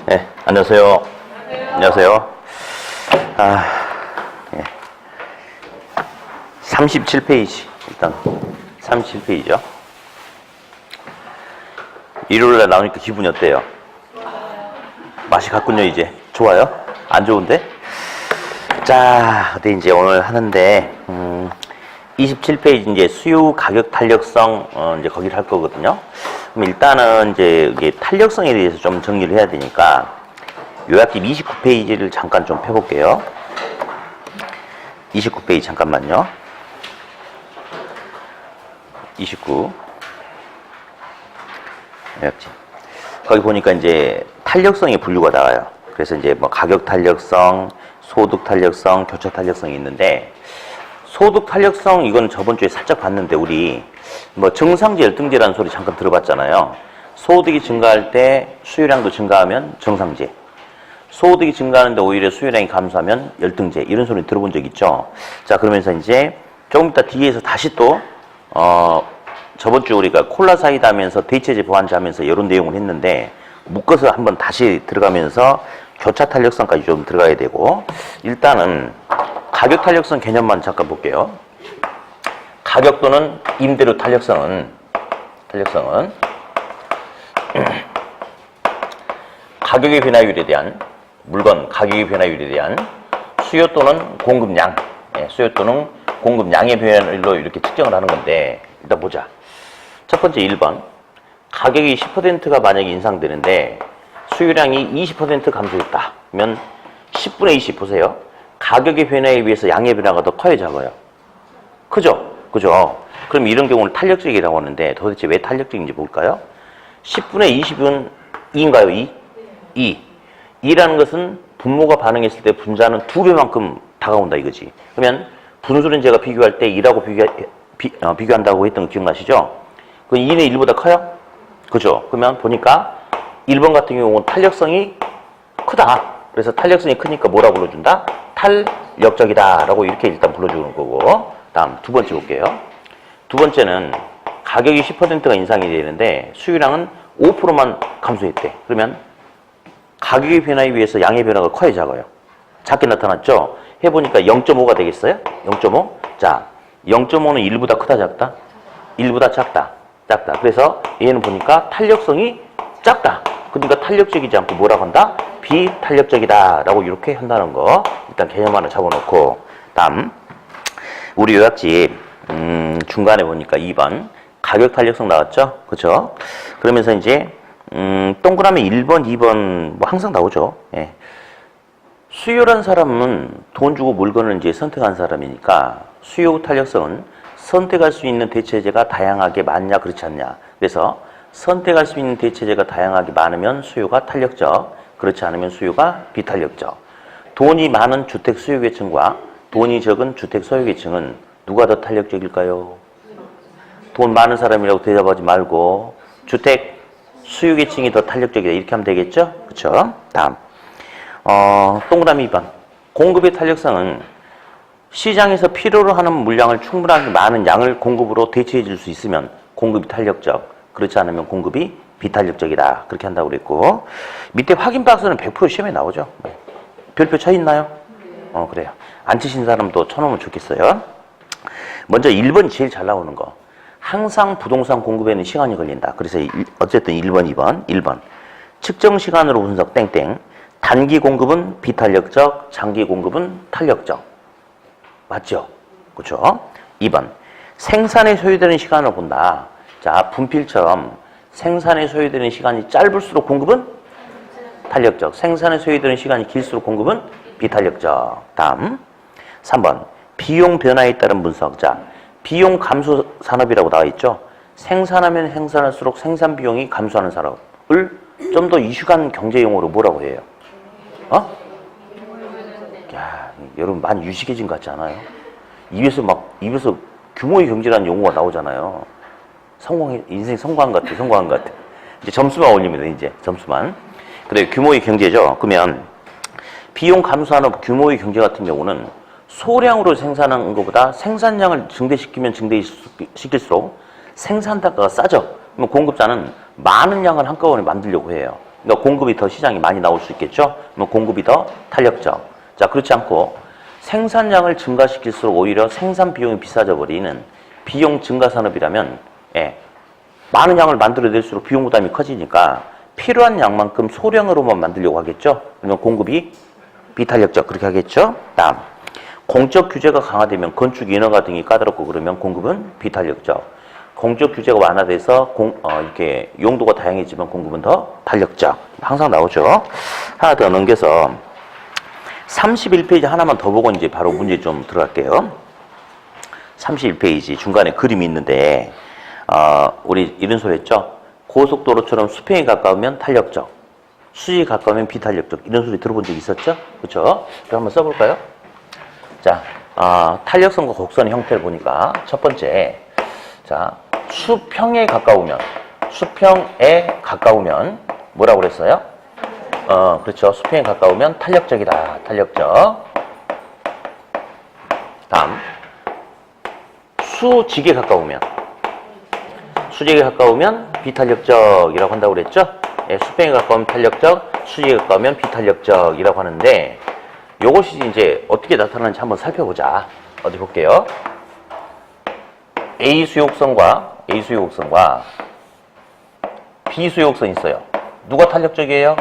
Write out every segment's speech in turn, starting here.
네, 안녕하세요. 안녕하세요. 아, 예. 37페이지. 일단 37페이지요. 일요일날 나오니까 기분이 어때요? 맛이 갔군요, 이제. 좋아요? 안 좋은데? 자, 어디 이제 오늘 하는데 27페이지 이제 수요 가격 탄력성 이제 거기를 할 거거든요. 그럼 일단은 이제 이게 탄력성에 대해서 좀 정리를 해야 되니까 요약집 29페이지를 잠깐 좀 펴볼게요. 29페이지 잠깐만요. 29 요약집. 거기 보니까 이제 탄력성의 분류가 나와요. 그래서 이제 뭐 가격 탄력성, 소득 탄력성, 교차 탄력성이 있는데, 소득 탄력성 이건 저번 주에 살짝 봤는데 우리 뭐 정상제 열등제라는 소리 잠깐 들어봤잖아요. 소득이 증가할 때 수요량도 증가하면 정상제, 소득이 증가하는데 오히려 수요량이 감소하면 열등제, 이런 소리 들어본 적 있죠. 자, 그러면서 이제 조금 이따 뒤에서 다시 또 저번 주 우리가 콜라 사이다 하면서 대체제 보완제 하면서 이런 내용을 했는데 묶어서 한번 다시 들어가면서 교차 탄력성까지 좀 들어가야 되고, 일단은 가격 탄력성 개념만 잠깐 볼게요. 가격 또는 임대료 탄력성은 가격의 변화율에 대한, 물건 가격의 변화율에 대한 수요 또는 공급량, 수요 또는 공급량의 변화율로 이렇게 측정을 하는 건데, 일단 보자. 첫 번째 1번. 가격이 10%가 만약에 인상되는데 수요량이 20% 감소했다. 그러면 10분의 20 보세요. 가격의 변화에 비해서 양의 변화가 더 커요, 작아요? 크죠? 그죠? 그럼 이런 경우를 탄력적이라고 하는데 도대체 왜 탄력적인지 볼까요? 10분의 20은 2인가요? 2? 2라는 것은 분모가 반응했을 때 분자는 2배만큼 다가온다 이거지. 그러면 분수는 제가 비교할 때 2라고 비교한다고 했던 거 기억나시죠? 그 2는 1보다 커요? 그죠? 그러면 보니까 1번 같은 경우는 탄력성이 크다. 그래서 탄력성이 크니까 뭐라고 불러준다? 탄력적이다 라고 이렇게 일단 불러주는 거고, 다음 두 번째 볼게요. 두 번째는 가격이 10%가 인상이 되는데 수요량은 5%만 감소했대. 그러면 가격의 변화에 비해서 양의 변화가 커요, 작아요? 작게 나타났죠? 해보니까 0.5가 되겠어요? 0.5? 자, 0.5는 1보다 크다, 작다? 1보다 작다. 그래서 얘는 보니까 탄력성이 작다. 그러니까 탄력적이지 않고 뭐라고 한다? 비탄력적이다 라고 이렇게 한다는 거 일단 개념 하나 잡아놓고, 다음 우리 요약집 중간에 보니까 2번 가격 탄력성 나왔죠? 그렇죠? 그러면서 이제 동그라미 1번, 2번 뭐 항상 나오죠. 예. 수요란 사람은 돈 주고 물건을 이제 선택한 사람이니까 수요 탄력성은 선택할 수 있는 대체제가 다양하게 많냐 그렇지 않냐. 그래서 선택할 수 있는 대체제가 다양하게 많으면 수요가 탄력적, 그렇지 않으면 수요가 비탄력적. 돈이 많은 주택 수요계층과 돈이 적은 주택 소유계층은 누가 더 탄력적일까요? 돈 많은 사람이라고 대답하지 말고 주택 수요계층이 더 탄력적이다 이렇게 하면 되겠죠? 그렇죠? 다음 동그라미 2번. 공급의 탄력성은 시장에서 필요로 하는 물량을 충분하게 많은 양을 공급으로 대체해 줄 수 있으면 공급이 탄력적, 그렇지 않으면 공급이 비탄력적이다. 그렇게 한다고 그랬고, 밑에 확인 박스는 100% 시험에 나오죠. 별표 쳐 있나요? 그래요. 안 치신 사람도 쳐놓으면 좋겠어요. 먼저 1번이 제일 잘 나오는 거. 항상 부동산 공급에는 시간이 걸린다. 그래서 어쨌든 1번, 2번, 1번. 측정 시간으로 분석 땡땡. 단기 공급은 비탄력적, 장기 공급은 탄력적. 맞죠? 그렇죠? 2번. 생산에 소요되는 시간을 본다. 자, 분필처럼 생산에 소요되는 시간이 짧을수록 공급은 탄력적. 생산에 소요되는 시간이 길수록 공급은 비탄력적. 다음 3번. 비용 변화에 따른 분석. 자, 비용 감소 산업이라고 나와 있죠? 생산하면 생산할수록 생산 비용이 감소하는 산업을 좀 더 이슈간 경제용어로 뭐라고 해요? 야, 여러분 많이 유식해진 것 같지 않아요? 입에서 규모의 경제라는 용어가 나오잖아요. 인생 성공한 것 같아. 이제 점수만 올립니다, 이제. 점수만. 그래, 규모의 경제죠. 그러면, 비용 감소하는 규모의 경제 같은 경우는 소량으로 생산하는 것보다 생산량을 증대시키면 증대시킬수록 생산 단가가 싸죠. 그럼 공급자는 많은 양을 한꺼번에 만들려고 해요. 그러니까 공급이 더 시장이 많이 나올 수 있겠죠. 그러면 공급이 더 탄력적. 자, 그렇지 않고 생산량을 증가시킬수록 오히려 생산 비용이 비싸져 버리는 비용 증가 산업이라면 많은 양을 만들어낼수록 비용 부담이 커지니까 필요한 양만큼 소량으로만 만들려고 하겠죠. 그러면 공급이 비탄력적 그렇게 하겠죠. 다음 공적 규제가 강화되면 건축 인허가 등이 까다롭고 그러면 공급은 비탄력적. 공적 규제가 완화돼서 이렇게 용도가 다양해지면 공급은 더 탄력적. 항상 나오죠. 하나 더 넘겨서 31페이지 하나만 더 보고 이제 바로 문제 좀 들어갈게요. 31페이지 중간에 그림이 있는데 우리 이런 소리 했죠. 고속도로처럼 수평에 가까우면 탄력적, 수직에 가까우면 비탄력적. 이런 소리 들어본 적 있었죠? 그렇죠? 그럼 한번 써볼까요? 자, 탄력성과 곡선의 형태를 보니까 첫 번째, 자, 수평에 가까우면 뭐라고 그랬어요? 그렇죠. 수평에 가까우면 탄력적이다. 탄력적. 다음, 수직에 가까우면 비탄력적이라고 한다고 그랬죠? 수평에 가까우면 탄력적, 수직에 가까우면 비탄력적이라고 하는데 요것이 이제 어떻게 나타나는지 한번 살펴보자. 어디 볼게요. A 수요곡선과 B 수요곡선이 있어요. 누가 탄력적이에요?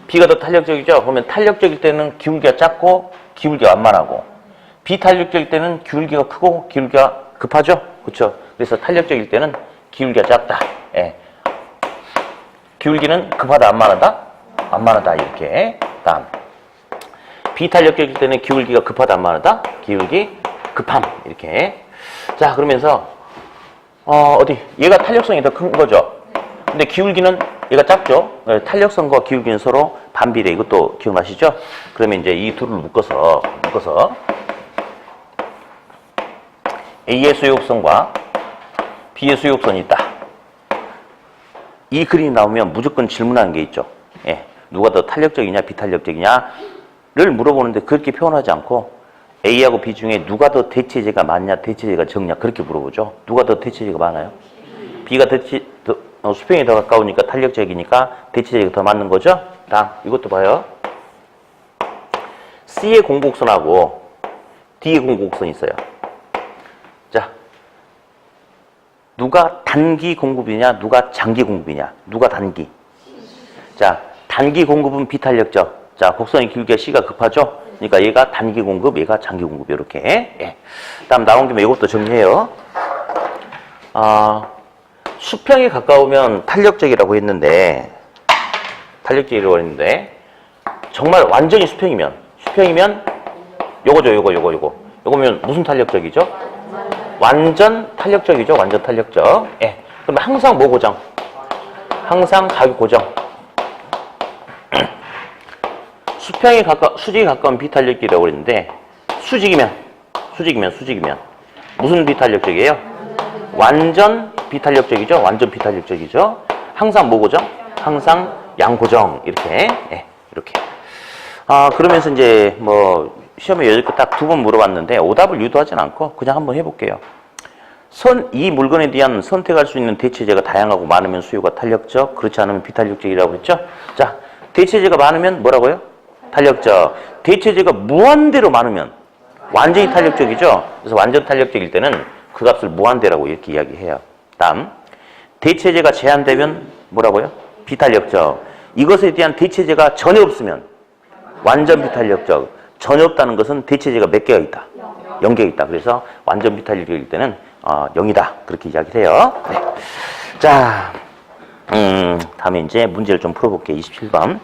B가 더 탄력적이죠? 그러면 탄력적일 때는 기울기가 작고 기울기가 완만하고, 비탄력적일 때는 기울기가 크고 기울기가 급하죠? 그렇죠? 그래서 탄력적일 때는 기울기가 작다. 기울기는 급하다, 완만하다 이렇게. 다음, 비탄력적일 때는 기울기가 급하다, 완만하다, 기울기 급함 이렇게. 자, 그러면서 얘가 탄력성이 더 큰 거죠? 근데 기울기는 얘가 작죠? 탄력성과 기울기는 서로 반비례. 이것도 기억나시죠? 그러면 이제 이 둘을 묶어서 A의 수요곡선과 B의 수요곡선이 있다. 이 그림이 나오면 무조건 질문하는 게 있죠. 누가 더 탄력적이냐 비탄력적이냐를 물어보는데 그렇게 표현하지 않고 A하고 B 중에 누가 더 대체제가 많냐 대체제가 적냐 그렇게 물어보죠. 누가 더 대체제가 많아요? B가 수평이 더 가까우니까 탄력적이니까 대체제가 더 맞는 거죠. 다음 이것도 봐요. C의 공곡선하고 D의 공곡선이 있어요. 자, 누가 단기 공급이냐 누가 장기 공급이냐. 누가 단기? 자, 단기 공급은 비탄력적. 자, 곡선의 길기가 C가 급하죠. 그러니까 얘가 단기 공급, 얘가 장기 공급 이렇게. 다음 나온 김에 이것도 정리해요. 수평에 가까우면 탄력적이라고 했는데 정말 완전히 수평이면 요거면 무슨 탄력적이죠? 완전 탄력적이죠. 완전 탄력적. 그럼 항상 뭐 고정? 항상 가격 고정. 수직에 가까운 비탄력적이라고 그랬는데 수직이면 무슨 비탄력적이에요? 완전 비탄력적이죠. 완전 비탄력적이죠. 항상 뭐 고정? 항상 양고정. 이렇게. 그러면서 이제 뭐 시험에 여지껏 딱 2번 물어봤는데 오답을 유도하진 않고 그냥 한번 해볼게요. 이 물건에 대한 선택할 수 있는 대체제가 다양하고 많으면 수요가 탄력적, 그렇지 않으면 비탄력적이라고 했죠. 자, 대체제가 많으면 뭐라고요? 탄력적. 대체제가 무한대로 많으면 완전히 탄력적이죠. 그래서 완전 탄력적일 때는 그 값을 무한대라고 이렇게 이야기해요. 다음, 대체제가 제한되면 뭐라고요? 비탄력적. 이것에 대한 대체제가 전혀 없으면 완전 비탄력적. 전혀 없다는 것은 대체제가 몇 개가 있다? 0개가 있다. 그래서 완전 비탄력적일 때는 0이다. 그렇게 이야기를 해요. 네. 자, 다음에 이제 문제를 좀 풀어볼게요. 27번.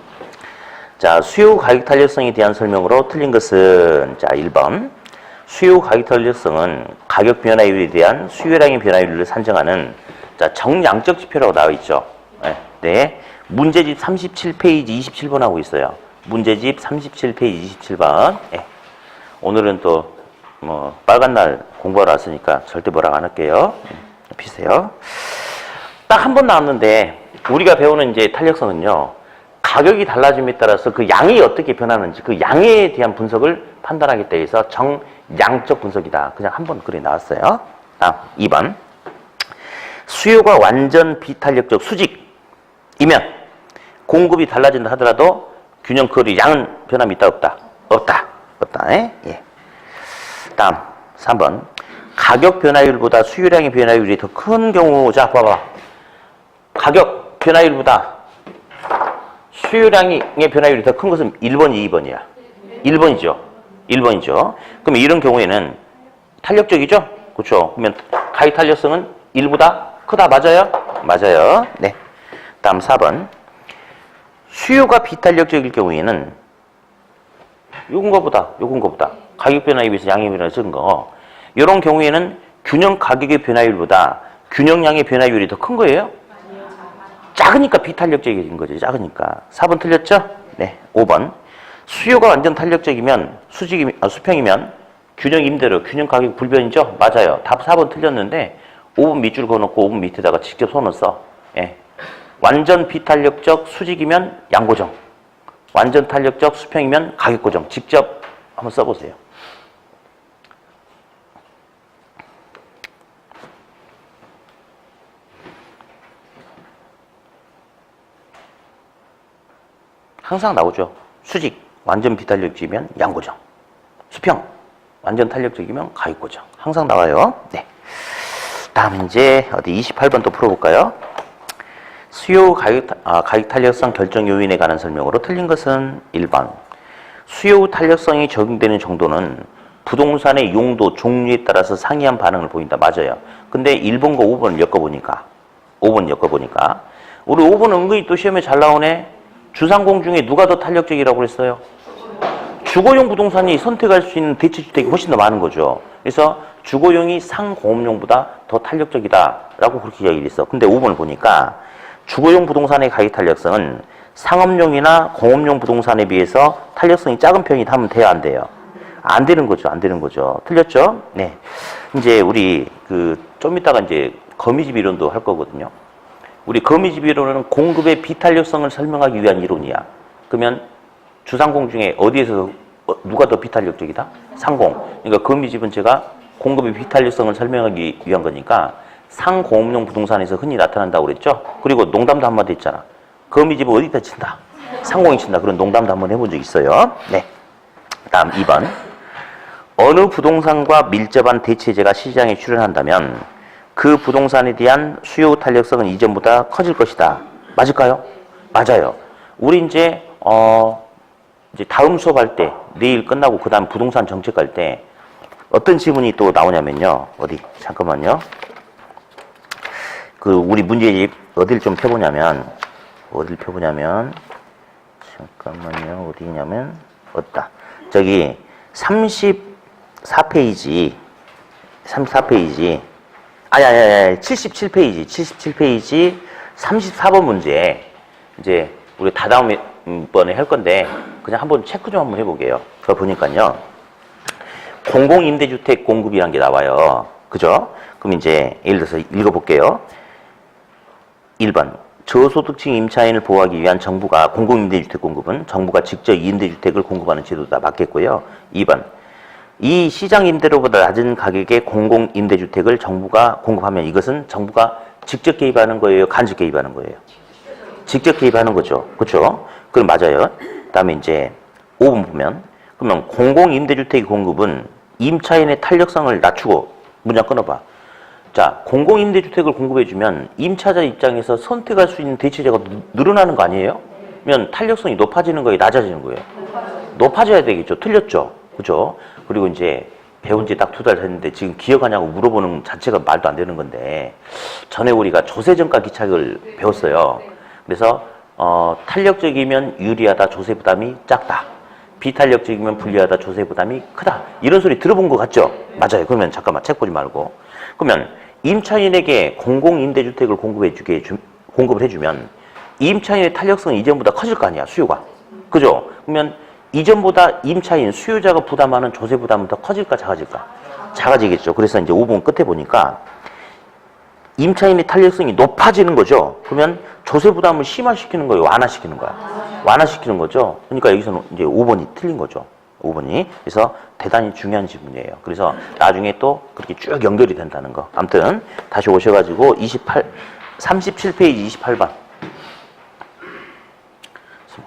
자, 수요 가격 탄력성에 대한 설명으로 틀린 것은, 자, 1번. 수요 가격 탄력성은 가격 변화율에 대한 수요량의 변화율을 산정하는, 자, 정량적 지표라고 나와 있죠. 네. 문제집 37페이지 27번 하고 있어요. 문제집 37페이지 27번. 오늘은 또, 빨간 날 공부하러 왔으니까 절대 뭐라고 안 할게요. 피세요. 딱 한 번 나왔는데, 우리가 배우는 이제 탄력성은요, 가격이 달라짐에 따라서 그 양이 어떻게 변하는지 그 양에 대한 분석을 판단하기 때문에 정량적 분석이다. 그냥 한 번 글이 나왔어요. 다음 2번. 수요가 완전 비탄력적 수직이면 공급이 달라진다 하더라도 균형 거리 양은 변함이 있다 없다? 없다. 예. 다음 3번. 가격 변화율보다 수요량의 변화율이 더 큰 경우. 자, 봐봐. 가격 변화율보다 수요량의 변화율이 더 큰 것은 1번이 2번이야. 1번이죠. 그러면 이런 경우에는 탄력적이죠? 그렇죠. 그러면 가격 탄력성은 1보다 크다. 맞아요? 맞아요. 네. 다음 4번. 수요가 비탄력적일 경우에는 요건 거보다 가격 변화에 비해서 양의 변화가 적은 거. 이런 경우에는 균형 가격의 변화율보다 균형량의 변화율이 더 큰 거예요? 작으니까 비탄력적인 거죠. 작으니까. 4번 틀렸죠? 네. 5번. 수요가 완전 탄력적이면 수평이면 균형 임대료, 균형 가격 불변이죠? 맞아요. 답 4번 틀렸는데 5번 밑줄 그어놓고 5번 밑에다가 직접 손을 써. 예. 완전 비탄력적 수직이면 양고정. 완전 탄력적 수평이면 가격 고정. 직접 한번 써보세요. 항상 나오죠. 수직, 완전 비탄력적이면 양고정. 수평, 완전 탄력적이면 가격 고정. 항상 나와요. 네. 다음 이제 어디 28번 또 풀어볼까요? 수요 가격 탄력성 결정 요인에 관한 설명으로 틀린 것은 1번. 수요 탄력성이 적용되는 정도는 부동산의 용도, 종류에 따라서 상이한 반응을 보인다. 맞아요. 근데 1번과 5번을 엮어보니까 우리 5번 은근히 또 시험에 잘 나오네. 주상공 중에 누가 더 탄력적이라고 그랬어요? 주거용 부동산이 선택할 수 있는 대체주택이 훨씬 더 많은 거죠. 그래서 주거용이 상공업용보다 더 탄력적이다라고 그렇게 이야기를 했어. 근데 5번을 보니까 주거용 부동산의 가격 탄력성은 상업용이나 공업용 부동산에 비해서 탄력성이 작은 편이다 하면 돼요, 안 돼요? 안 되는 거죠. 틀렸죠? 네. 이제 우리 좀 이따가 이제 거미집 이론도 할 거거든요. 우리 거미집 이론은 공급의 비탄력성을 설명하기 위한 이론이야. 그러면 주상공 중에 어디에서 누가 더 비탄력적이다? 상공. 그러니까 거미집은 제가 공급의 비탄력성을 설명하기 위한 거니까 상공업용 부동산에서 흔히 나타난다고 그랬죠? 그리고 농담도 한마디 했잖아. 거미집은 어디다 친다? 상공이 친다. 그런 농담도 한번 해본 적 있어요. 네. 다음 2번. 어느 부동산과 밀접한 대체제가 시장에 출현한다면 그 부동산에 대한 수요 탄력성은 이전보다 커질 것이다. 맞을까요? 맞아요. 우리 이제 다음 수업할 때, 내일 끝나고 그 다음 부동산 정책 할 때 어떤 지문이 또 나오냐면요. 잠깐만요. 우리 문제집 어디를 좀 펴보냐면, 잠깐만요. 어디냐면, 어디다. 저기 34페이지. 77페이지 34번 문제. 이제 우리 다다음번에 할 건데 그냥 한번 체크 좀 한번 해보게요. 그거 보니까요. 공공임대주택 공급이란 게 나와요. 그죠? 그럼 이제 예를 들어서 읽어볼게요. 1번. 저소득층 임차인을 보호하기 위한 정부가 공공임대주택 공급은 정부가 직접 임대주택을 공급하는 제도다. 맞겠고요. 2번. 이 시장 임대료보다 낮은 가격의 공공임대주택을 정부가 공급하면 이것은 정부가 직접 개입하는 거예요? 간접 개입하는 거예요? 직접 개입하는 거죠. 그렇죠? 그럼 맞아요. 그다음에 이제 5번 보면 그러면 공공임대주택 공급은 임차인의 탄력성을 낮추고 문장 끊어봐. 자, 공공임대주택을 공급해주면 임차자 입장에서 선택할 수 있는 대체제가 늘어나는 거 아니에요? 그러면 탄력성이 높아지는 거예요? 낮아지는 거예요? 높아져야 되겠죠. 틀렸죠? 그죠? 그리고 이제 배운 지 딱 2달 됐는데 지금 기억하냐고 물어보는 자체가 말도 안 되는 건데 전에 우리가 조세정가 기착을 배웠어요. 그래서 탄력적이면 유리하다, 조세 부담이 작다. 비탄력적이면 불리하다, 조세 부담이 크다. 이런 소리 들어본 것 같죠? 맞아요. 그러면 잠깐만 책 보지 말고. 그러면 임차인에게 공공임대주택을 공급을 해주면 임차인의 탄력성은 이전보다 커질 거 아니야, 수요가. 그죠? 그러면 이전보다 임차인, 수요자가 부담하는 조세 부담은 더 커질까, 작아질까? 작아지겠죠. 그래서 이제 5번 끝에 보니까 임차인의 탄력성이 높아지는 거죠. 그러면 조세 부담을 심화시키는 거예요? 완화시키는 거야? 완화시키는 거죠. 그러니까 여기서는 이제 5번이 틀린 거죠. 5번이. 그래서 대단히 중요한 지문이에요. 그래서 나중에 또 그렇게 쭉 연결이 된다는 거. 아무튼 다시 오셔가지고 37페이지 28번.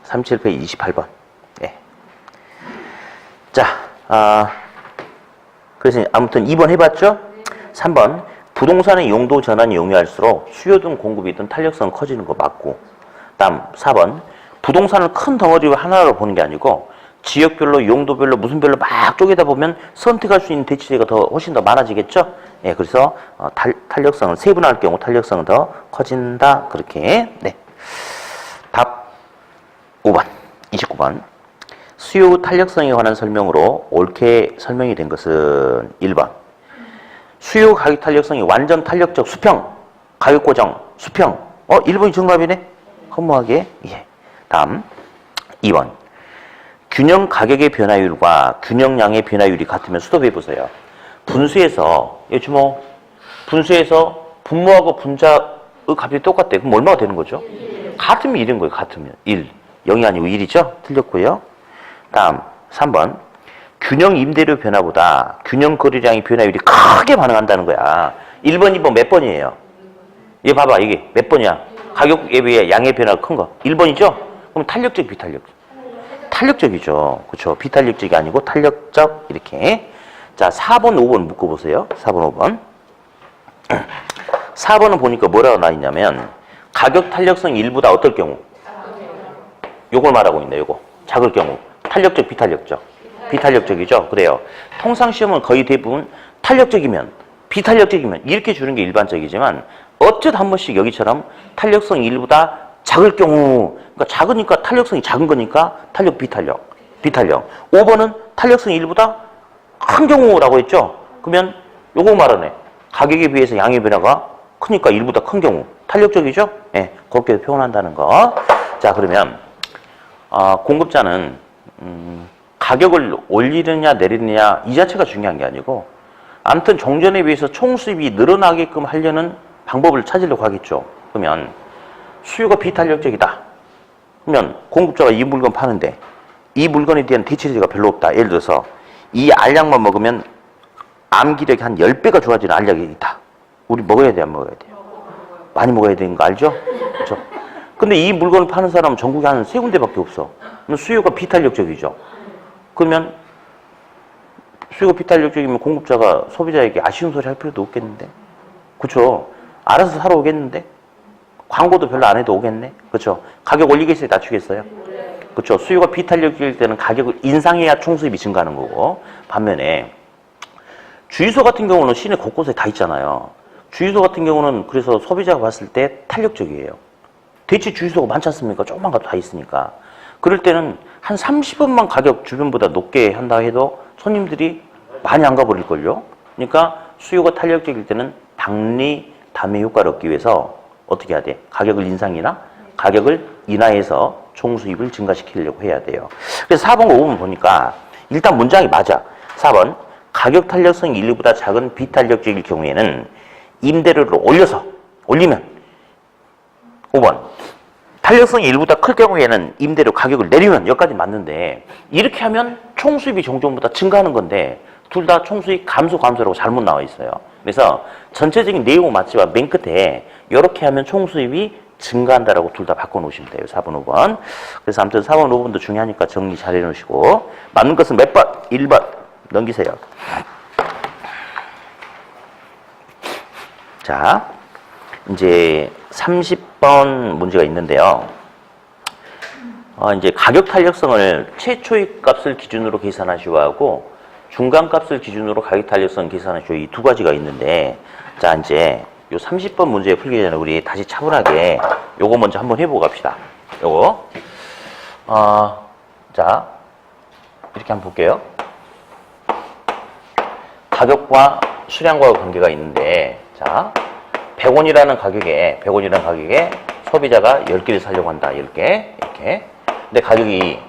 37페이지 28번. 예. 자, 그래서 아무튼 2번 해봤죠? 3번. 부동산의 용도 전환이 용이할수록 수요 등 공급이 든 탄력성 커지는 거 맞고. 다음 4번. 부동산을 큰 덩어리로 하나로 보는 게 아니고 지역별로 용도별로 무슨 별로 막 쪼개다 보면 선택할 수 있는 대치제가 훨씬 더 많아지겠죠? 예, 그래서 탄력성을 세분화할 경우 탄력성은 더 커진다. 그렇게. 네. 답 5번. 29번. 수요 탄력성에 관한 설명으로 옳게 설명이 된 것은 1번. 수요 가격 탄력성이 완전 탄력적 수평, 가격 고정, 수평. 1번이 정답이네? 허무하게. 예. 다음 2번. 균형 가격의 변화율과 균형량의 변화율이 같으면 수도해 보세요. 분수에서 분수에서 분모하고 분자의 값이 똑같대. 그럼 얼마가 되는 거죠? 같으면 1인 거예요. 같으면 1. 0이 아니고 1이죠? 틀렸고요. 다음 3번. 균형 임대료 변화보다 균형 거래량의 변화율이 크게 반응한다는 거야. 1번, 2번 몇 번이에요? 얘 봐봐. 이게 몇 번이야? 가격에 비해 양의 변화가 큰 거. 1번이죠? 그럼 탄력적, 비탄력적? 탄력적이죠. 그렇죠. 비탄력적이 아니고 탄력적. 이렇게. 자, 4번, 5번 묶어보세요. 4번, 5번. 4번은 보니까 뭐라고 나있냐면 가격 탄력성 일부다 어떨 경우? 요걸 말하고 있네. 요거. 작을 경우. 탄력적, 비탄력적? 비탄력적이죠. 그래요. 통상 시험은 거의 대부분 탄력적이면, 비탄력적이면 이렇게 주는 게 일반적이지만 어쨌든 한 번씩 여기처럼 탄력성 일부다 작을 경우, 그러니까 작으니까 탄력성이 작은 거니까 탄력, 비탄력, 비탄력. 5번은 탄력성이 일보다 큰 경우라고 했죠? 그러면 요거 말하네. 가격에 비해서 양의 변화가 크니까 일보다 큰 경우. 탄력적이죠? 예, 그렇게 표현한다는 거. 자, 그러면, 공급자는, 가격을 올리느냐, 내리느냐, 이 자체가 중요한 게 아니고, 아무튼 종전에 비해서 총 수입이 늘어나게끔 하려는 방법을 찾으려고 하겠죠. 그러면, 수요가 비탄력적이다. 그러면 공급자가 이 물건 파는데 이 물건에 대한 대체제가 별로 없다. 예를 들어서 이 알약만 먹으면 암기력이 한 10배가 좋아지는 알약이 있다. 우리 먹어야 돼, 안 먹어야 돼요? 많이 먹어야 되는 거 알죠? 그렇죠? 근데 이 물건을 파는 사람은 전국에 한 3군데밖에 없어. 그럼 수요가 비탄력적이죠. 그러면 수요가 비탄력적이면 공급자가 소비자에게 아쉬운 소리 할 필요도 없겠는데? 그렇죠? 알아서 사러 오겠는데? 광고도 별로 안 해도 오겠네? 그렇죠? 가격 올리겠어요? 낮추겠어요? 그렇죠? 수요가 비탄력적일 때는 가격을 인상해야 총수입이 증가하는 거고, 반면에 주유소 같은 경우는 시내 곳곳에 다 있잖아요. 주유소 같은 경우는 그래서 소비자가 봤을 때 탄력적이에요. 대체 주유소가 많지 않습니까? 조금만 가도 다 있으니까. 그럴 때는 한 30원만 가격 주변보다 높게 한다 해도 손님들이 많이 안 가버릴걸요? 그러니까 수요가 탄력적일 때는 박리, 담의 효과를 얻기 위해서 어떻게 해야 돼? 가격을 인상이나 가격을 인하해서 총수입을 증가시키려고 해야 돼요. 그래서 4번과 5번 보니까 일단 문장이 맞아. 4번. 가격 탄력성이 일보다 작은 비탄력적일 경우에는 임대료를 올리면 5번. 탄력성이 일보다 클 경우에는 임대료 가격을 내리면 여기까지 맞는데 이렇게 하면 총수입이 종전보다 증가하는 건데 둘 다 총수입 감소라고 잘못 나와 있어요. 그래서 전체적인 내용은 맞지만 맨 끝에 이렇게 하면 총수입이 증가한다라고 둘 다 바꿔놓으시면 돼요. 4번, 5번. 그래서 아무튼 4번, 5번도 중요하니까 정리 잘 해놓으시고 맞는 것은 몇 번? 1번. 넘기세요. 자, 이제 30번 문제가 있는데요. 이제 가격 탄력성을 최초의 값을 기준으로 계산하시오 하고 중간값을 기준으로 가격 탄력성 계산하시오 이 두 가지가 있는데 자 이제 요 30번 문제 풀기 전에 우리 다시 차분하게 요거 먼저 한번 해보고 갑시다. 요거 자 이렇게 한번 볼게요. 가격과 수량과 관계가 있는데 자 100원이라는 가격에 소비자가 10개를 사려고 한다. 이렇게 근데 가격이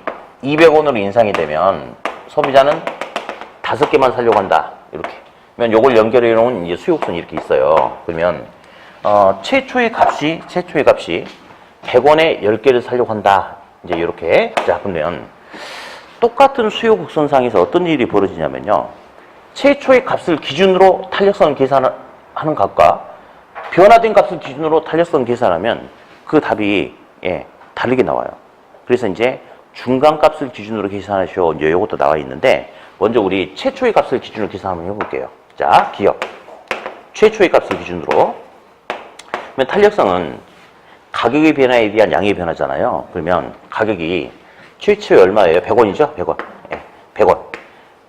200원으로 인상이 되면 소비자는 5개만 사려고 한다. 이렇게. 그러면 요걸 연결해 놓은 이제 수요선이 이렇게 있어요. 그러면 최초의 값이 100원에 10개를 사려고 한다. 이제 이렇게. 자, 그러면 똑같은 수요 곡선상에서 어떤 일이 벌어지냐면요. 최초의 값을 기준으로 탄력성 계산하는 값과 변화된 값을 기준으로 탄력성 계산하면 그 답이 다르게 나와요. 그래서 이제 중간값을 기준으로 계산하시오. 이제 이것도 나와 있는데 먼저 우리 최초의 값을 기준으로 계산 한번 해볼게요. 자, 기억. 최초의 값을 기준으로. 그러면 탄력성은 가격의 변화에 대한 양의 변화잖아요. 그러면 가격이 최초에 얼마예요? 100원이죠? 100원. 예, 100원.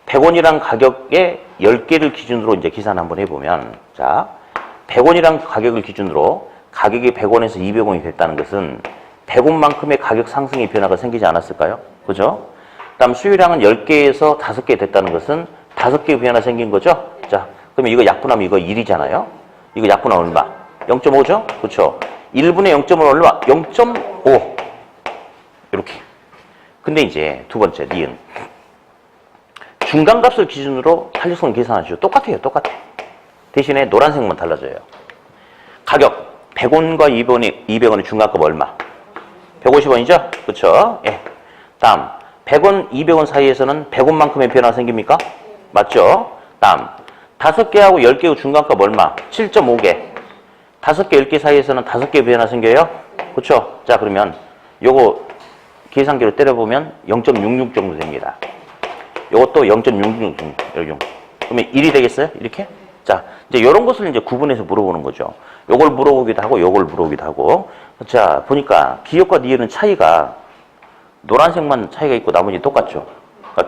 100원이란 가격에 10개를 기준으로 이제 계산 한번 해보면, 자, 100원이란 가격을 기준으로 가격이 100원에서 200원이 됐다는 것은 100원만큼의 가격 상승의 변화가 생기지 않았을까요? 그죠? 그 다음 수유량은 10개에서 5개 됐다는 것은 5개의 변화 생긴 거죠? 자, 그러면 이거 약분하면 이거 1이잖아요? 이거 약분하면 얼마? 0.5죠? 그렇죠? 1분의 0.5는 얼마? 0.5. 이렇게. 근데 이제 두 번째, 니은. 중간값을 기준으로 탄력성을 계산하시죠. 똑같아요. 똑같아. 대신에 노란색만 달라져요. 가격 100원과 200원의 중간값 얼마? 150원이죠? 그렇죠? 예. 다음 100원, 200원 사이에서는 100원만큼의 변화가 생깁니까? 맞죠? 다음 5개하고 10개의 중간값 얼마? 7.5개. 5개, 10개 사이에서는 5개의 변화 생겨요? 그렇죠? 자, 그러면 요거 계산기로 때려보면 0.66 정도 됩니다. 요것도 0.66 정도. 그러면 1이 되겠어요? 이렇게? 자, 이제 이런 것을 이제 구분해서 물어보는 거죠. 요걸 물어보기도 하고, 요걸 물어보기도 하고. 자, 보니까 기억과 니은은 차이가 노란색만 차이가 있고 나머지 똑같죠. 그러니까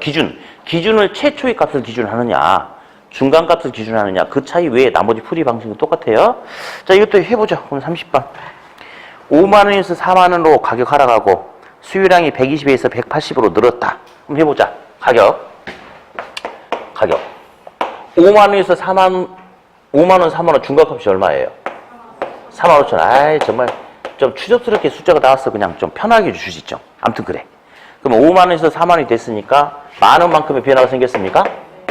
기준을 최초의 값을 기준하느냐, 중간 값을 기준하느냐, 그 차이 외에 나머지 풀이 방식은 똑같아요. 자, 이것도 해보죠. 그럼 30번. 5만 원에서 4만 원으로 가격 하락하고 수유량이 120에서 180으로 늘었다. 그럼 해보자. 가격. 5만 원에서 5만 원, 4만 원 중간값이 얼마예요? 4만 5천 원. 아이, 정말 좀 추접스럽게 숫자가 나왔어. 그냥 좀 편하게 주시죠. 아무튼 그래. 그럼 5만 원에서 4만 원이 됐으니까 만 원만큼의 변화가 생겼습니까?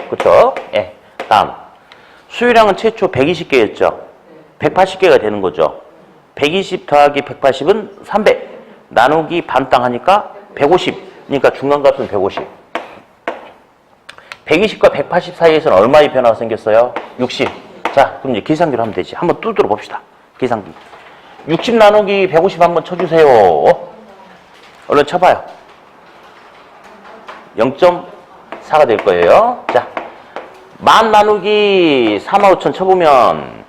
그렇죠? 예. 다음. 수유량은 최초 120개였죠. 180개가 되는 거죠. 120 더하기 180은 300. 나누기 반땅 하니까 150. 그러니까 중간값은 150. 120과 180 사이에서는 얼마의 변화가 생겼어요? 60. 자, 그럼 이제 계산기로 하면 되지. 한번 두드려 봅시다. 계산기. 60 나누기 150 한번 쳐주세요. 얼른 쳐봐요. 0.4가 될 거예요. 자, 만 나누기 45,000 쳐보면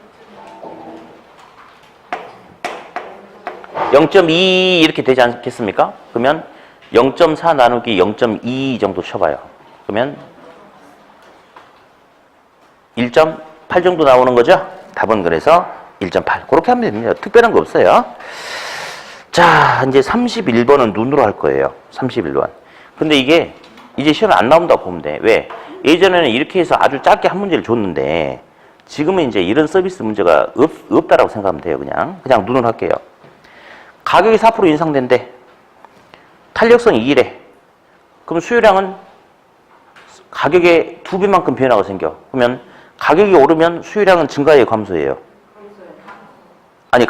0.2 이렇게 되지 않겠습니까? 그러면 0.4 나누기 0.2 정도 쳐봐요. 그러면 1.8 정도 나오는 거죠? 답은 그래서 1.8. 그렇게 하면 됩니다. 특별한 거 없어요. 자, 이제 31번은 눈으로 할 거예요. 31번. 근데 이게 이제 시험에 안 나온다고 보면 돼. 왜? 예전에는 이렇게 해서 아주 짧게 한 문제를 줬는데 지금은 이제 이런 서비스 문제가 없다라고 생각하면 돼요. 그냥 눈으로 할게요. 가격이 4% 인상된대. 탄력성이 2래. 그럼 수요량은 가격의 2배만큼 변화가 생겨. 그러면 가격이 오르면 수요량은 증가해요, 감소해요? 아니,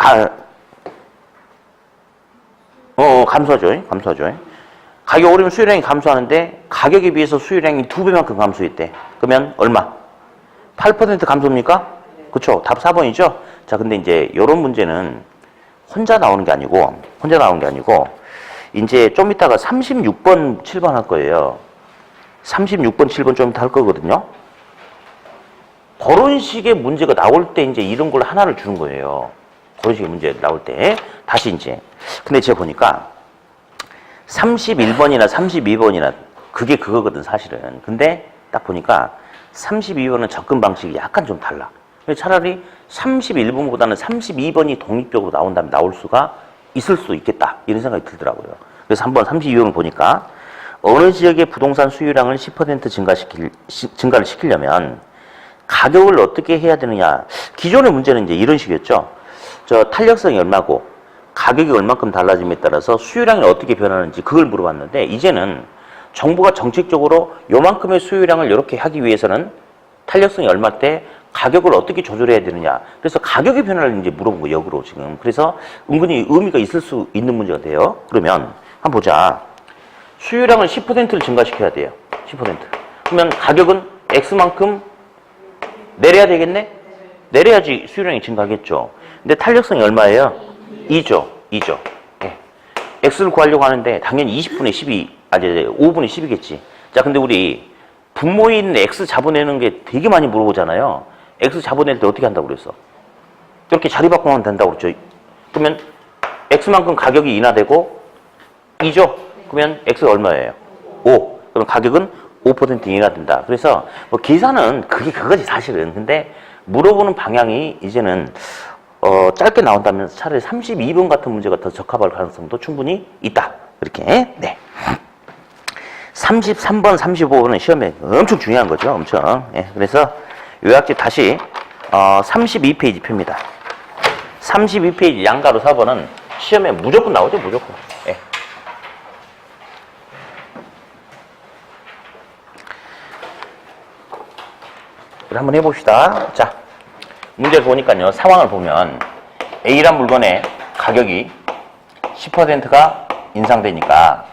감소하죠. 감소하죠. 가격이 오르면 수요량이 감소하는데 가격에 비해서 수요량이 2배만큼 감소했대. 그러면 얼마? 8% 감소입니까? 그쵸? 답 4번이죠? 자, 근데 이제 이런 문제는 혼자 나오는 게 아니고 이제 좀 이따가 36번, 7번 할 거예요. 36번, 7번 좀 이따 할 거거든요. 그런 식의 문제가 나올 때 이제 이런 걸 하나를 주는 거예요. 그런 식의 문제 나올 때. 다시 이제. 근데 제가 보니까 31번이나 32번이나 그게 그거거든, 사실은. 근데 딱 보니까 32번은 접근 방식이 약간 좀 달라. 차라리 31번보다는 32번이 독립적으로 나온다면 나올 수가 있을 수 있겠다. 이런 생각이 들더라고요. 그래서 한번 32번을 보니까 어느 지역의 부동산 수요량을 10% 증가를 시키려면 가격을 어떻게 해야 되느냐. 기존의 문제는 이제 이런 식이었죠. 저 탄력성이 얼마고 가격이 얼마큼 달라짐에 따라서 수요량이 어떻게 변하는지 그걸 물어봤는데 이제는 정부가 정책적으로 요만큼의 수요량을 이렇게 하기 위해서는 탄력성이 얼마 때 가격을 어떻게 조절해야 되느냐. 그래서 가격의 변화를 이제 물어본 거예요, 역으로 지금. 그래서 은근히 의미가 있을 수 있는 문제가 돼요. 그러면 한번 보자. 수요량을 10%를 증가시켜야 돼요. 10%. 그러면 가격은 X만큼 내려야 되겠네? 내려야지 수요량이 증가하겠죠. 근데 탄력성이 얼마예요? 2죠. 예. X를 구하려고 하는데 당연히 20분의 12, 5분의 10이겠지. 자, 근데 우리 분모인 X 잡아내는 게 되게 많이 물어보잖아요. X 잡아낼 때 어떻게 한다고 그랬어? 이렇게 자리 바꾸면 된다고 그랬죠. 그러면 X만큼 가격이 인하되고 2죠? 그러면 X가 얼마예요? 5. 그럼 가격은 5% 인하된다. 그래서 뭐 계산은 그거지 사실은. 근데 물어보는 방향이 이제는 짧게 나온다면 차라리 32번 같은 문제가 더 적합할 가능성도 충분히 있다. 이렇게. 네. 33번, 35번은 시험에 엄청 중요한 거죠. 엄청. 예. 그래서 요약지 다시 32페이지 펴입니다. 32페이지 양가로 4번은 시험에 무조건 나오죠. 무조건. 예. 한번 해봅시다. 자, 문제를 보니까요. 상황을 보면 A란 물건의 가격이 10%가 인상되니까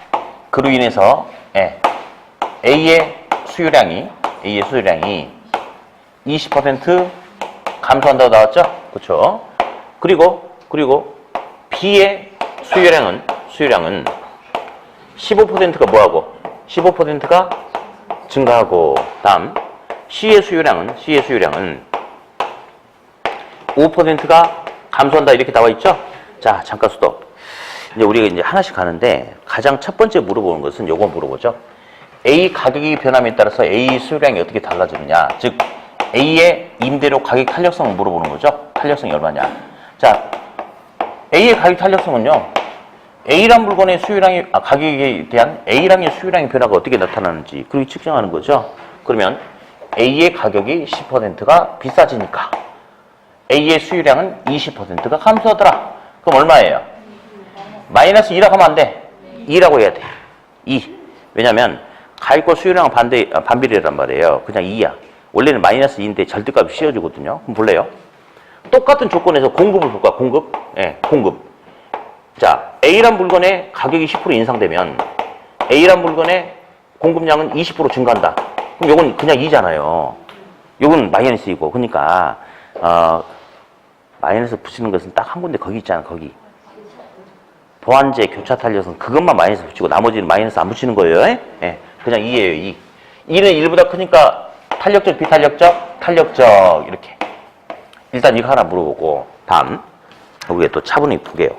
그로 인해서 A의 수요량이 20% 감소한다고 나왔죠? 그렇죠? 그리고 B의 수요량은 15%가 뭐하고? 15%가 증가하고 다음 C의 수요량은 5%가 감소한다 이렇게 나와 있죠? 자, 잠깐 스톱. 이제 우리가 이제 하나씩 가는데 가장 첫 번째 물어보는 것은 요거 물어보죠. A 가격이 변함에 따라서 A 수요량이 어떻게 달라지느냐. 즉 A의 임대료 가격 탄력성을 물어보는 거죠. 탄력성이 얼마냐. 자, A의 가격 탄력성은요. A란 물건의 수요량이 가격에 대한 A량의 수요량의 변화가 어떻게 나타나는지 그렇게 측정하는 거죠. 그러면 A의 가격이 10%가 비싸지니까 A의 수요량은 20%가 감소하더라. 그럼 얼마예요? 마이너스 2라고 하면 안 돼. 2라고 해야 돼. 2. 왜냐면 가격과 수요량은 반비례란 말이에요. 그냥 2야. 원래는 마이너스 2인데 절대값이 씌워주거든요. 그럼 볼래요? 똑같은 조건에서 공급을 볼까? 공급? 예, 공급. 자, A란 물건의 가격이 10% 인상되면 A란 물건의 공급량은 20% 증가한다. 그럼 요건 그냥 2잖아요. 요건 마이너스 2고. 그러니까 마이너스 붙이는 것은 딱 한 군데 거기 있잖아. 거기. 보완제, 교차 탄력성 그것만 마이너스 붙이고 나머지는 마이너스 안 붙이는 거예요. 예. 그냥 2예요. 2. 2는 1보다 크니까 탄력적, 비탄력적, 탄력적 이렇게. 일단 이거 하나 물어보고 다음 여기에 또 차분히 보게요.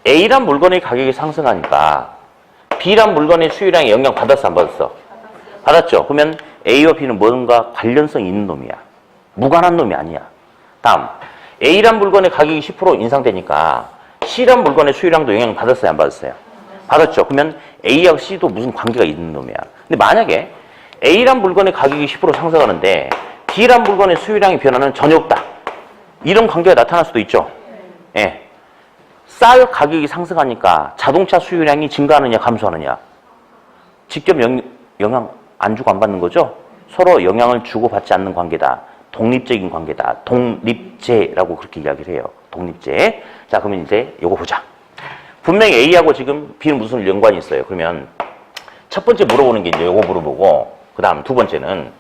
A란 물건의 가격이 상승하니까 B란 물건의 수요량에 영향 받았어 안 받았어? 받았죠. 그러면 A와 B는 뭔가 관련성이 있는 놈이야. 무관한 놈이 아니야. 다음 A란 물건의 가격이 10% 인상되니까 C란 물건의 수요량도 영향을 받았어요 안 받았어요? 받았죠. 그러면 A하고 C도 무슨 관계가 있는 놈이야. 근데 만약에 A란 물건의 가격이 10% 상승하는데 B란 물건의 수요량의 변화는 전혀 없다. 이런 관계가 나타날 수도 있죠. 예. 쌀 가격이 상승하니까 자동차 수요량이 증가하느냐 감소하느냐. 직접 영향 안 주고 안 받는 거죠. 서로 영향을 주고 받지 않는 관계다. 독립적인 관계다. 독립제라고 그렇게 이야기를 해요. 독립제. 자, 그러면 이제 요거 보자. 분명히 A하고 지금 B는 무슨 연관이 있어요. 그러면 첫 번째 물어보는 게 이제 요거 물어보고 그 다음 두 번째는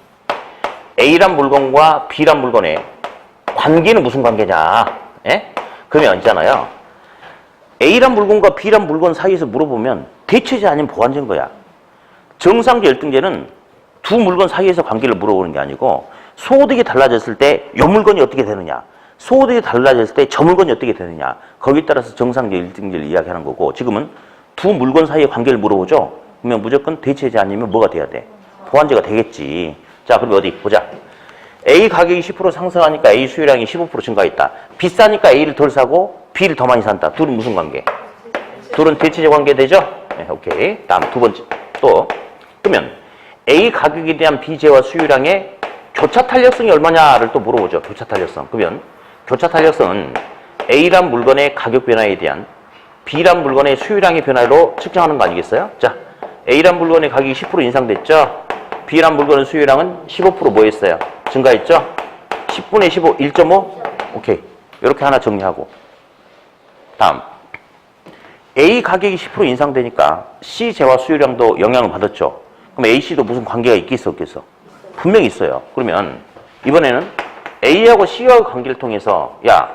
A란 물건과 B란 물건의 관계는 무슨 관계냐. 예? 그러면 있잖아요. A란 물건과 B란 물건 사이에서 물어보면 대체제 아니면 보완제인 거야. 정상제 열등제는 두 물건 사이에서 관계를 물어보는 게 아니고 소득이 달라졌을 때 이 물건이 어떻게 되느냐. 소득이 달라졌을 때 저 물건이 어떻게 되느냐. 거기에 따라서 정상제 열등제를 이야기하는 거고 지금은 두 물건 사이의 관계를 물어보죠. 그러면 무조건 대체제 아니면 뭐가 돼야 돼? 보완제가 되겠지. 자, 그럼 어디 보자. A 가격이 10% 상승하니까 A 수요량이 15% 증가했다. 비싸니까 A를 덜 사고 B를 더 많이 산다. 둘은 무슨 관계? 둘은 대체제 관계 되죠? 네, 오케이. 다음 두 번째. 또 그러면 A 가격에 대한 B제와 수요량의 교차 탄력성이 얼마냐를 또 물어보죠. 교차 탄력성. 그러면 교차 탄력성은 A란 물건의 가격 변화에 대한 B란 물건의 수요량의 변화로 측정하는 거 아니겠어요? 자, A란 물건의 가격이 10% 인상됐죠? B란 물건의 수요량은 15% 뭐였어요? 증가했죠? 10분의 15, 1.5? 오케이. 이렇게 하나 정리하고. 다음. A 가격이 10% 인상되니까 C제와 수요량도 영향을 받았죠? 그럼 AC도 무슨 관계가 있겠어, 없겠어? 분명히 있어요. 그러면 이번에는 A하고 C와의 관계를 통해서 야,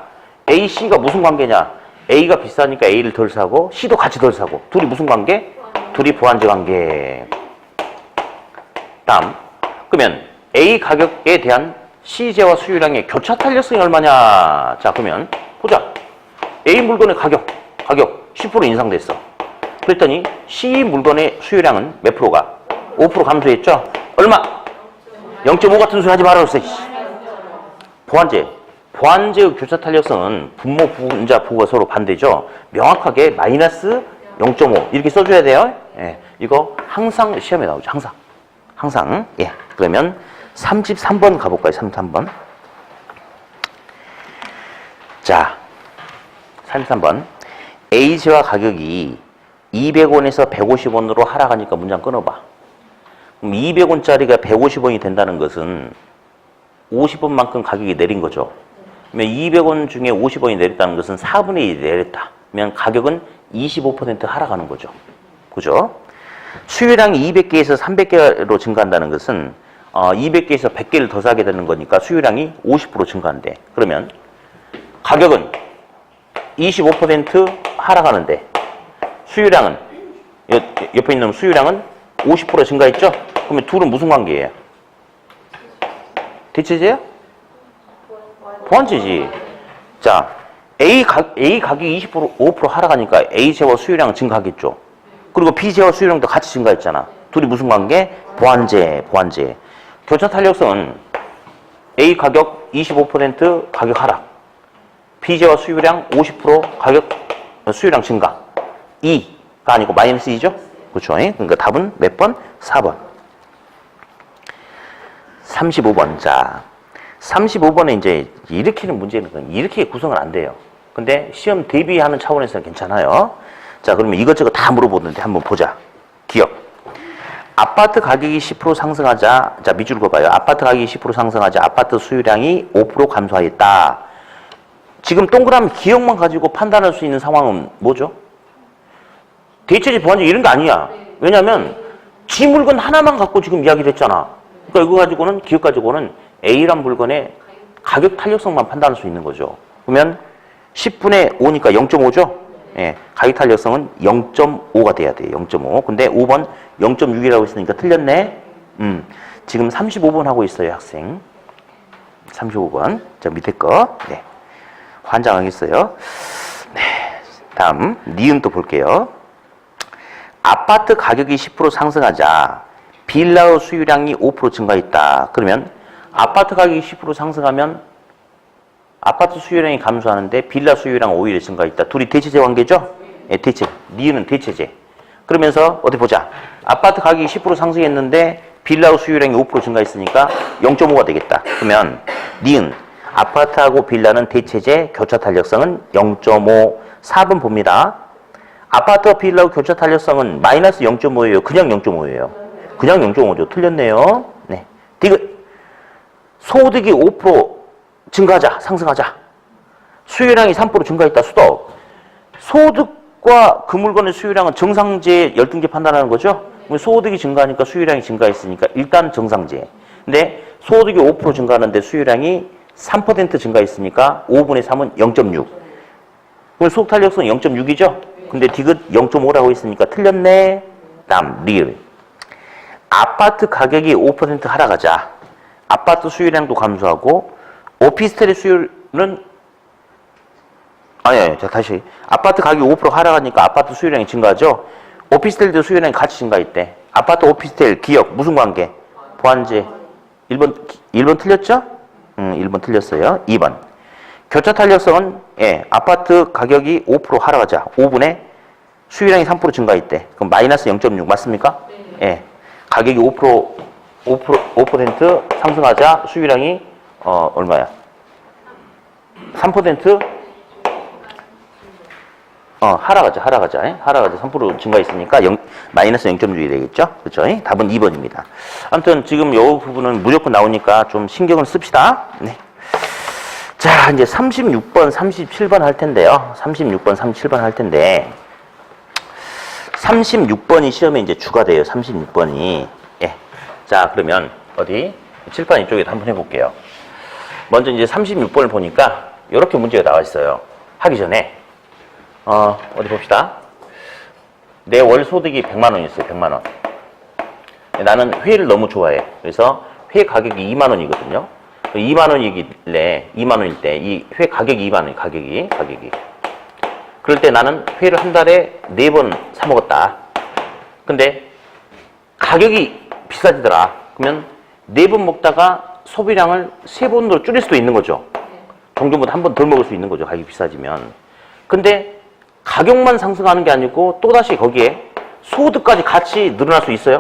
A, C가 무슨 관계냐? A가 비싸니까 A를 덜 사고 C도 같이 덜 사고 둘이 무슨 관계? 둘이 보완제 관계. 다음 그러면 A 가격에 대한 C제와 수요량의 교차 탄력성이 얼마냐? 자 그러면 보자. A 물건의 가격 10% 인상됐어. 그랬더니 C 물건의 수요량은 몇 프로가? 5% 감소했죠? 얼마? 0.5 같은 소리 하지 말아주세요. 보완제의 교차 탄력성은 분모, 분자, 부호가 서로 반대죠. 명확하게 마이너스 0.5 이렇게 써줘야 돼요. 예, 이거 항상 시험에 나오죠. 항상. 예. 그러면 33번 가볼까요? 33번. 자, 33번. A제와 가격이 200원에서 150원으로 하락하니까 문장 끊어봐. 그럼 200원짜리가 150원이 된다는 것은 50원만큼 가격이 내린 거죠. 그러면 200원 중에 50원이 내렸다는 것은 4분의 1이 내렸다. 그러면 가격은 25% 하락하는 거죠. 그죠? 수요량이 200개에서 300개로 증가한다는 것은 200개에서 100개를 더 사게 되는 거니까 수요량이 50% 증가한대. 그러면 가격은 25% 하락하는데 수요량은 옆에 있는 수요량은 50% 증가했죠? 그러면 둘은 무슨 관계예요? 대체제야? 보완제지. 자, A 가격이 5% 하락하니까 A제와 수요량은 증가하겠죠. 그리고 B제와 수요량도 같이 증가했잖아. 둘이 무슨 관계? 보완제. 교차 탄력성은 A 가격 25% 가격 하락. B제와 수요량 50% 수요량 증가. 2가 아니고 마이너스 2죠? 그렇죠. 그러니까 답은 몇 번? 4번. 35번. 자, 35번에 이제 이렇게는 문제는 이렇게 구성은 안 돼요. 근데 시험 대비하는 차원에서는 괜찮아요. 자, 그러면 이것저것 다 물어보는데 한번 보자. 기억. 아파트 가격이 10% 상승하자. 자, 밑줄 그어봐요. 아파트 가격이 10% 상승하자. 아파트 수요량이 5% 감소하였다. 지금 동그라미 기억만 가지고 판단할 수 있는 상황은 뭐죠? 대체제 보완제 이런 거 아니야. 왜냐면 지 물건 하나만 갖고 지금 이야기를 했잖아. 그러니까 이거 가지고는 기억 가지고는 A란 물건의 가격 탄력성만 판단할 수 있는 거죠. 그러면 10분의 5니까 0.5죠? 예, 가격 탄력성은 0.5가 돼야 돼요. 0.5. 근데 5번 0.6이라고 했으니까 틀렸네. 지금 35번 하고 있어요, 학생. 35번. 자, 밑에 거. 네. 환장하겠어요. 네. 다음, 니은 또 볼게요. 아파트 가격이 10% 상승하자 빌라의 수요량이 5% 증가했다. 그러면 아파트 가격이 10% 상승하면 아파트 수요량이 감소하는데 빌라 수요량 오히려 증가했다. 둘이 대체제 관계죠? 예, 대체. 니은은 대체제. 그러면서 어디 보자. 아파트 가격이 10% 상승했는데 빌라 수요량이 5% 증가했으니까 0.5가 되겠다. 그러면 니은 아파트하고 빌라는 대체제, 교차 탄력성은 0.5. 4번 봅니다. 아파트와 빌라의 교차 탄력성은 마이너스 0.5예요. 그냥 0.5예요. 그냥 0.5죠. 틀렸네요. 네. 디귿. 소득이 5% 증가하자, 상승하자. 수요량이 3% 증가했다. 수도. 소득과 그 물건의 수요량은 정상제 열등제 판단하는 거죠. 소득이 증가하니까 수요량이 증가했으니까 일단 정상제. 근데 소득이 5% 증가하는데 수요량이 3% 증가했으니까 5분의 3은 0.6. 그럼 소득 탄력성은 0.6이죠? 근데 디귿 0.5라고 했으니까 틀렸네. 다음, 리을. 아파트 가격이 5% 하락하자. 아파트 수요량도 감소하고 오피스텔의 수요는 자, 다시. 아파트 가격이 5% 하락하니까 아파트 수요량이 증가하죠? 오피스텔도 수요량이 같이 증가했대. 아파트 오피스텔 기억 무슨 관계? 보완제. 1번 틀렸죠? 1번 틀렸어요. 2번. 교차 탄력성은 아파트 가격이 5% 하락하자. 5분의 수요량이 3% 증가했대. 그럼 마이너스 0.6 맞습니까? 네. 가격이 5% 상승하자 수요량이 얼마야? 3% 하락하자. 하락하자 3% 증가했으니까 마이너스 0.6이 되겠죠? 그렇죠? 답은 2번입니다. 아무튼 지금 이 부분은 무조건 나오니까 좀 신경을 씁시다. 네. 자, 이제 36번, 37번 할 텐데요. 36번, 37번 할 텐데 36번이 시험에 이제 주가 돼요. 36번이. 예. 자, 그러면 어디? 칠판 이쪽에도 한번 해볼게요. 먼저 이제 36번을 보니까 이렇게 문제가 나와 있어요. 하기 전에 어디 봅시다. 내 월 소득이 100만 원이었어요. 100만 원. 나는 회를 너무 좋아해. 그래서 회 가격이 2만 원이거든요. 2만 원이길래 2만 원일 때 이 회 가격이 2만 원, 가격이. 그럴 때 나는 회를 한 달에 4번 사 먹었다. 근데 가격이 비싸지더라. 그러면 4번 먹다가 소비량을 3번으로 줄일 수도 있는 거죠. 종전보다 한 번 덜 먹을 수 있는 거죠. 가격이 비싸지면. 근데 가격만 상승하는 게 아니고 또다시 거기에 소득까지 같이 늘어날 수 있어요?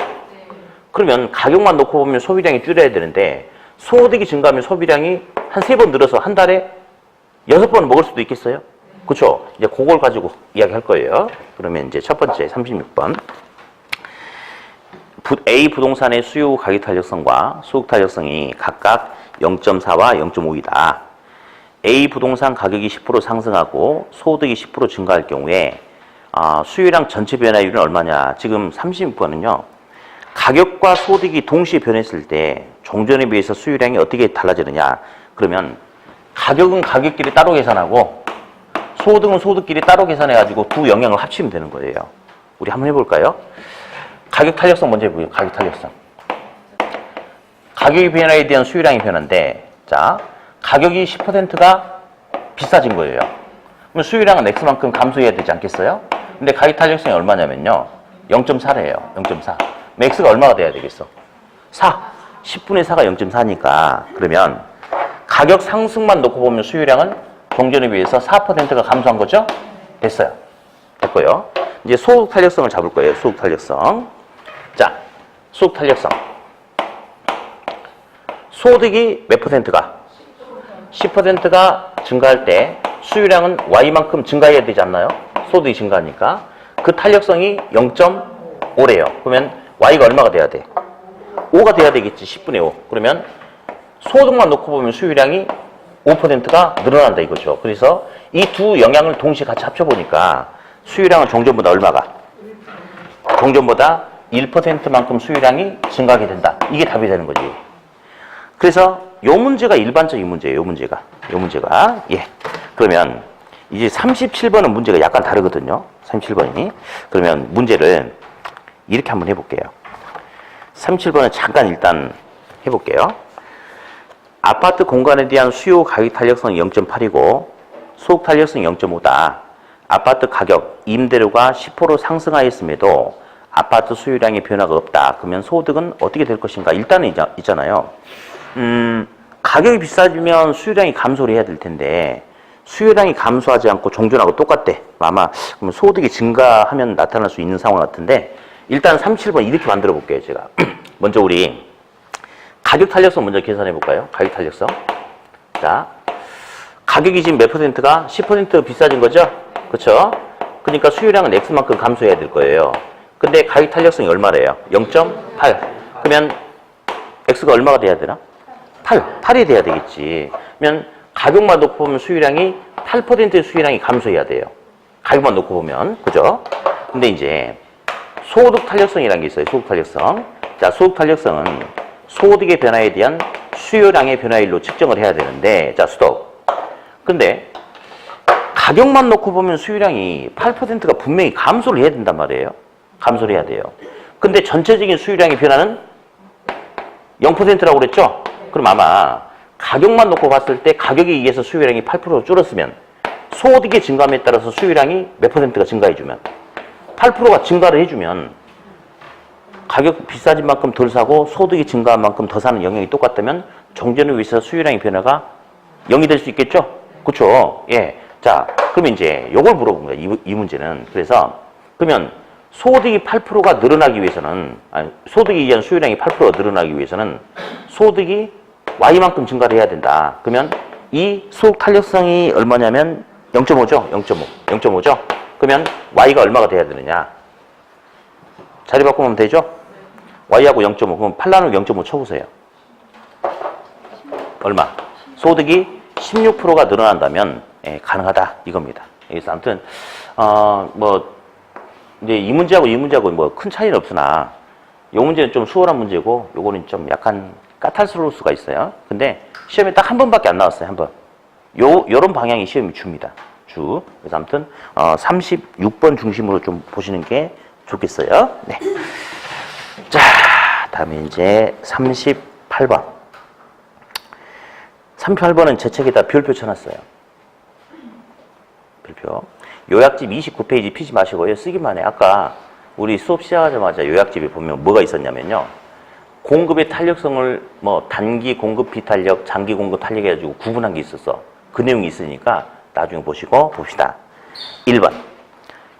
그러면 가격만 놓고 보면 소비량이 줄여야 되는데 소득이 증가하면 소비량이 한 3번 늘어서 한 달에 6번 먹을 수도 있겠어요? 그렇죠? 이제 그걸 가지고 이야기할 거예요. 그러면 이제 첫 번째 36번. A 부동산의 수요 가격 탄력성과 소득 탄력성이 각각 0.4와 0.5이다. A 부동산 가격이 10% 상승하고 소득이 10% 증가할 경우에 수요량 전체 변화율은 얼마냐? 지금 36번은요. 가격과 소득이 동시에 변했을 때 종전에 비해서 수요량이 어떻게 달라지느냐? 그러면 가격은 가격끼리 따로 계산하고 소득은 소득끼리 따로 계산해가지고 두 영향을 합치면 되는 거예요. 우리 한번 해볼까요? 가격 탄력성 먼저 해보죠. 가격 탄력성. 가격의 변화에 대한 수요량의 변화인데, 자, 가격이 10%가 비싸진 거예요. 그럼 수요량은 X만큼 감소해야 되지 않겠어요? 근데 가격 탄력성이 얼마냐면요. 0.4래요. 0.4. X가 얼마가 돼야 되겠어? 4. 10분의 4가 0.4니까. 그러면 가격 상승만 놓고 보면 수요량은 종전에 비해서 4%가 감소한 거죠? 됐어요. 됐고요. 이제 소득 탄력성을 잡을 거예요. 소득 탄력성. 자, 소득 탄력성. 소득이 몇 %가? 10%가 증가할 때 수요량은 Y만큼 증가해야 되지 않나요? 소득이 증가하니까. 그 탄력성이 0.5래요. 그러면 Y가 얼마가 돼야 돼? 5가 돼야 되겠지. 10분의 5. 그러면 소득만 놓고 보면 수요량이 5%가 늘어난다 이거죠. 그래서 이 두 영향을 동시에 같이 합쳐보니까 수요량은 종전보다 얼마가? 종전보다 1%만큼 수요량이 증가하게 된다. 이게 답이 되는 거지. 그래서 요 문제가 일반적인 문제예요. 요 문제가. 예. 그러면 이제 37번은 문제가 약간 다르거든요. 37번이. 그러면 문제를 이렇게 한번 해볼게요. 37번은 잠깐 일단 해볼게요. 아파트 공간에 대한 수요 가격 탄력성이 0.8이고 소득 탄력성이 0.5다. 아파트 가격, 임대료가 10% 상승하였음에도 아파트 수요량의 변화가 없다. 그러면 소득은 어떻게 될 것인가? 일단은 있잖아요. 가격이 비싸지면 수요량이 감소를 해야 될 텐데 수요량이 감소하지 않고 종전하고 똑같대. 아마 그러면 소득이 증가하면 나타날 수 있는 상황 같은데 일단 37번 이렇게 만들어 볼게요. 제가 먼저 우리 가격 탄력성 먼저 계산해 볼까요? 가격 탄력성. 자, 가격이 지금 몇 %가? 10% 비싸진 거죠? 그렇죠? 그러니까 수요량은 X만큼 감소해야 될 거예요. 근데 가격 탄력성이 얼마래요? 0.8. 그러면 X가 얼마가 돼야 되나? 8이 돼야 되겠지. 그러면 가격만 놓고 보면 수요량이 8%의 수요량이 감소해야 돼요. 가격만 놓고 보면. 그죠? 근데 이제 소득 탄력성이라는 게 있어요. 소득 탄력성. 자, 소득 탄력성은 소득의 변화에 대한 수요량의 변화율로 측정을 해야 되는데, 자, 스톱. 근데 가격만 놓고 보면 수요량이 8%가 분명히 감소를 해야 된단 말이에요. 감소를 해야 돼요. 근데 전체적인 수요량의 변화는 0%라고 그랬죠? 그럼 아마 가격만 놓고 봤을 때 가격에 의해서 수요량이 8% 줄었으면 소득의 증감에 따라서 수요량이 몇 %가 증가해주면 8%가 증가를 해주면 가격 비싸진 만큼 덜 사고 소득이 증가한 만큼 더 사는 영역이 똑같다면 종전에 의해서 수요량의 변화가 0이 될 수 있겠죠? 그렇죠? 예. 자, 그러면 이제 요걸 물어본 거예요. 이 문제는. 그래서 그러면 소득이 8%가 늘어나기 위해서는 소득에 의한 수요량이 8%가 늘어나기 위해서는 소득이 Y만큼 증가를 해야 된다. 그러면 이 소득 탄력성이 얼마냐면 0.5죠? 0.5죠? 그러면 Y가 얼마가 돼야 되느냐? 자리 바꾸면 되죠? Y하고 0.5. 그럼 8 나누기 0.5 쳐보세요. 얼마? 소득이 16%가 늘어난다면 가능하다. 이겁니다. 그래서 아무튼 이제 이 문제하고 뭐 큰 차이는 없으나 이 문제는 좀 수월한 문제고 요거는 좀 약간 까탈스러울 수가 있어요. 근데 시험에 딱 한 번밖에 안 나왔어요. 한 번. 요런 방향의 시험이 줍니다. 주. 그래서 아무튼 36번 중심으로 좀 보시는 게 좋겠어요. 네. 자, 다음에 이제 38번. 38번은 제 책에다 별표 쳐놨어요. 별표. 요약집 29페이지 피지 마시고요. 쓰기만 해. 아까 우리 수업 시작하자마자 요약집에 보면 뭐가 있었냐면요. 공급의 탄력성을 뭐 단기 공급 비탄력, 장기 공급 탄력 해가지고 구분한 게 있었어. 그 내용이 있으니까 나중에 보시고 봅시다. 1번.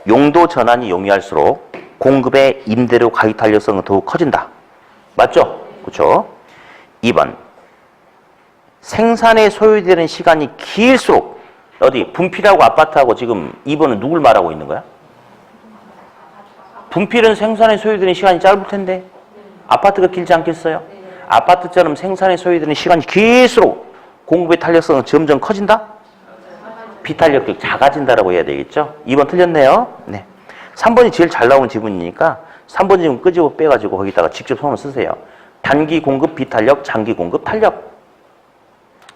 용도 전환이 용이할수록 공급의 임대료 가격 탄력성은 더욱 커진다. 맞죠? 그렇죠? 2번. 생산에 소요되는 시간이 길수록 어디 분필하고 아파트하고 지금 2번은 누굴 말하고 있는 거야? 분필은 생산에 소요되는 시간이 짧을 텐데 아파트가 길지 않겠어요? 아파트처럼 생산에 소요되는 시간이 길수록 공급의 탄력성은 점점 커진다? 비탄력이 작아진다라고 해야 되겠죠? 2번 틀렸네요. 네. 3번이 제일 잘 나오는 지문이니까 3번 지문 끄집어 빼가지고 거기다가 직접 손을 쓰세요. 단기 공급 비탄력, 장기 공급 탄력.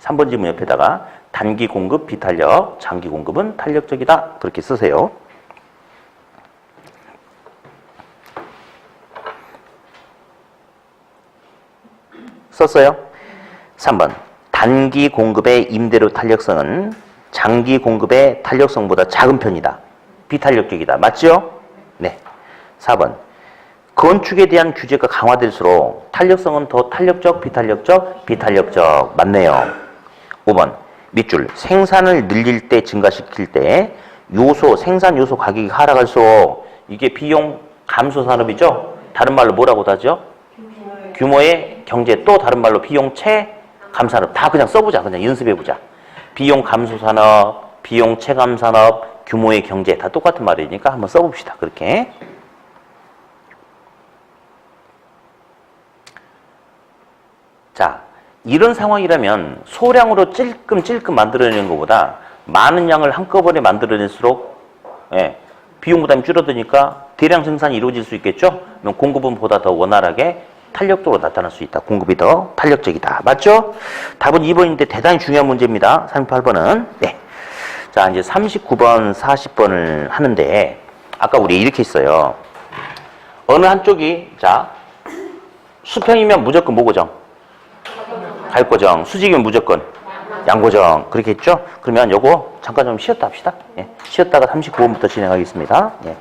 3번 지문 옆에다가 단기 공급 비탄력, 장기 공급은 탄력적이다. 그렇게 쓰세요. 썼어요? 3번. 단기 공급의 임대료 탄력성은 장기 공급의 탄력성보다 작은 편이다. 비탄력적이다. 맞죠? 네. 4번. 건축에 대한 규제가 강화될수록 탄력성은 더 탄력적, 비탄력적, 비탄력적. 맞네요. 5번. 밑줄. 생산을 늘릴 때, 증가시킬 때 요소, 생산 요소 가격이 하락할수록 이게 비용 감소 산업이죠? 다른 말로 뭐라고 하죠? 규모의 경제, 또 다른 말로 비용 체감 산업. 다 그냥 써보자. 그냥 연습해보자. 비용 감소 산업, 비용 체감 산업, 규모의 경제. 다 똑같은 말이니까 한번 써봅시다. 그렇게. 자, 이런 상황이라면 소량으로 찔끔찔끔 만들어내는 것보다 많은 양을 한꺼번에 만들어낼수록 비용 부담이 줄어드니까 대량 생산이 이루어질 수 있겠죠? 그럼 공급은 보다 더 원활하게 탄력적으로 나타날 수 있다. 공급이 더 탄력적이다. 맞죠? 답은 2번인데 대단히 중요한 문제입니다. 38번은. 네. 자, 이제 39번, 40번을 하는데 아까 우리 이렇게 했어요. 어느 한쪽이 자 수평이면 무조건 뭐고정? 갈고정. 수직이면 무조건 양고정. 그렇게 했죠? 그러면 요거 잠깐 좀 쉬었다 합시다. 예. 쉬었다가 39번부터 진행하겠습니다. 예.